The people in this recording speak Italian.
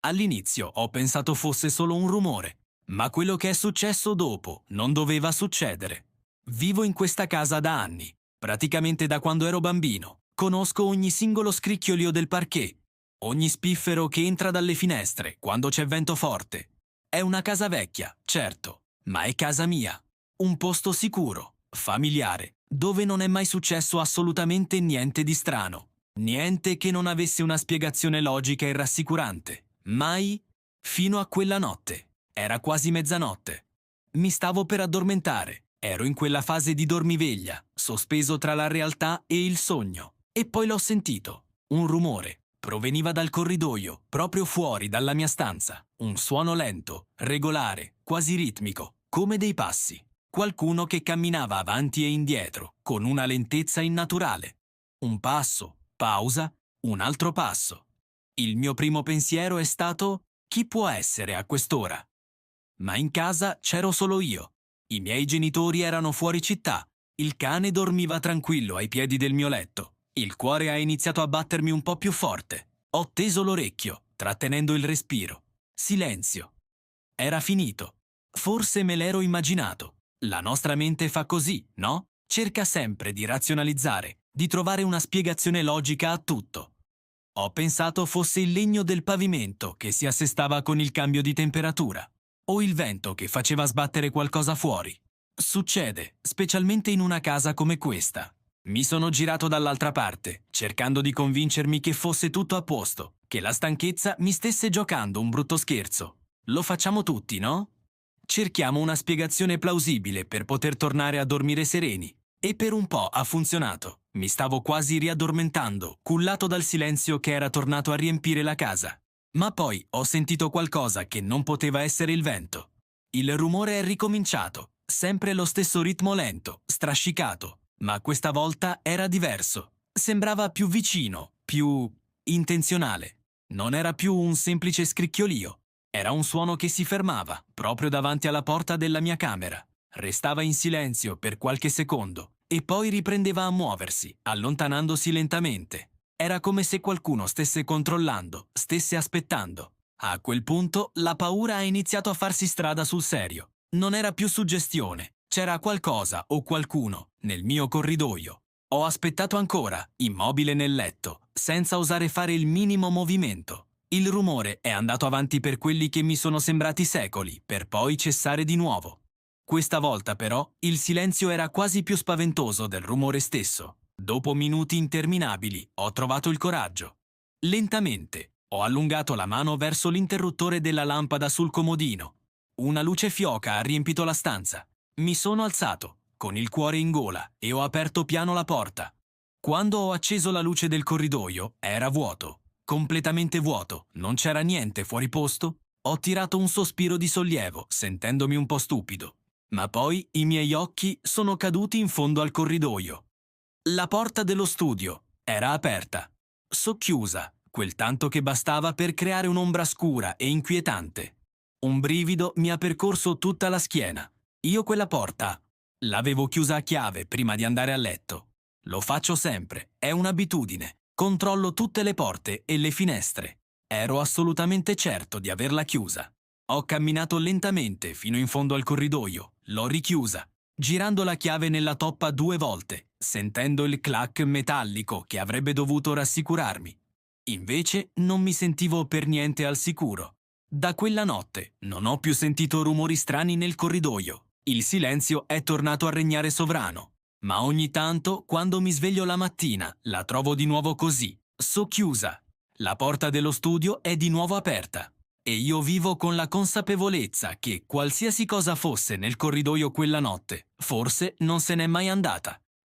All'inizio ho pensato fosse solo un rumore, ma quello che è successo dopo non doveva succedere. Vivo in questa casa da anni, praticamente da quando ero bambino. Conosco ogni singolo scricchiolio del parquet, ogni spiffero che entra dalle finestre quando c'è vento forte. È una casa vecchia, certo, ma è casa mia. Un posto sicuro, familiare, dove non è mai successo assolutamente niente di strano. Niente che non avesse una spiegazione logica e rassicurante. Mai, fino a quella notte. Era quasi mezzanotte. Mi stavo per addormentare. Ero in quella fase di dormiveglia, sospeso tra la realtà e il sogno. E poi l'ho sentito. Un rumore. Proveniva dal corridoio, proprio fuori dalla mia stanza. Un suono lento, regolare, quasi ritmico, come dei passi. Qualcuno che camminava avanti e indietro, con una lentezza innaturale. Un passo, pausa, un altro passo. Il mio primo pensiero è stato: chi può essere a quest'ora? Ma in casa c'ero solo io. I miei genitori erano fuori città. Il cane dormiva tranquillo ai piedi del mio letto. Il cuore ha iniziato a battermi un po' più forte. Ho teso l'orecchio, trattenendo il respiro. Silenzio. Era finito. Forse me l'ero immaginato. La nostra mente fa così, no? Cerca sempre di razionalizzare, di trovare una spiegazione logica a tutto. Ho pensato fosse il legno del pavimento che si assestava con il cambio di temperatura, o il vento che faceva sbattere qualcosa fuori. Succede, specialmente in una casa come questa. Mi sono girato dall'altra parte, cercando di convincermi che fosse tutto a posto, che la stanchezza mi stesse giocando un brutto scherzo. Lo facciamo tutti, no? Cerchiamo una spiegazione plausibile per poter tornare a dormire sereni. E per un po' ha funzionato. Mi stavo quasi riaddormentando, cullato dal silenzio che era tornato a riempire la casa. Ma poi ho sentito qualcosa che non poteva essere il vento. Il rumore è ricominciato, sempre lo stesso ritmo lento, strascicato. Ma questa volta era diverso. Sembrava più vicino, più intenzionale. Non era più un semplice scricchiolio. Era un suono che si fermava, proprio davanti alla porta della mia camera. Restava in silenzio per qualche secondo e poi riprendeva a muoversi, allontanandosi lentamente. Era come se qualcuno stesse controllando, stesse aspettando. A quel punto la paura ha iniziato a farsi strada sul serio. Non era più suggestione. C'era qualcosa o qualcuno nel mio corridoio. Ho aspettato ancora, immobile nel letto, senza osare fare il minimo movimento. Il rumore è andato avanti per quelli che mi sono sembrati secoli, per poi cessare di nuovo. Questa volta però il silenzio era quasi più spaventoso del rumore stesso. Dopo minuti interminabili ho trovato il coraggio. Lentamente ho allungato la mano verso l'interruttore della lampada sul comodino. Una luce fioca ha riempito la stanza. Mi sono alzato, con il cuore in gola, e ho aperto piano la porta. Quando ho acceso la luce del corridoio, era vuoto, completamente vuoto, non c'era niente fuori posto. Ho tirato un sospiro di sollievo, sentendomi un po' stupido. Ma poi i miei occhi sono caduti in fondo al corridoio. La porta dello studio era aperta, socchiusa, quel tanto che bastava per creare un'ombra scura e inquietante. Un brivido mi ha percorso tutta la schiena. Io quella porta l'avevo chiusa a chiave prima di andare a letto. Lo faccio sempre, è un'abitudine. Controllo tutte le porte e le finestre. Ero assolutamente certo di averla chiusa. Ho camminato lentamente fino in fondo al corridoio, l'ho richiusa, girando la chiave nella toppa 2 volte, sentendo il clac metallico che avrebbe dovuto rassicurarmi. Invece non mi sentivo per niente al sicuro. Da quella notte non ho più sentito rumori strani nel corridoio. Il silenzio è tornato a regnare sovrano, ma ogni tanto, quando mi sveglio la mattina, la trovo di nuovo così, socchiusa. La porta dello studio è di nuovo aperta e io vivo con la consapevolezza che qualsiasi cosa fosse nel corridoio quella notte, forse non se n'è mai andata.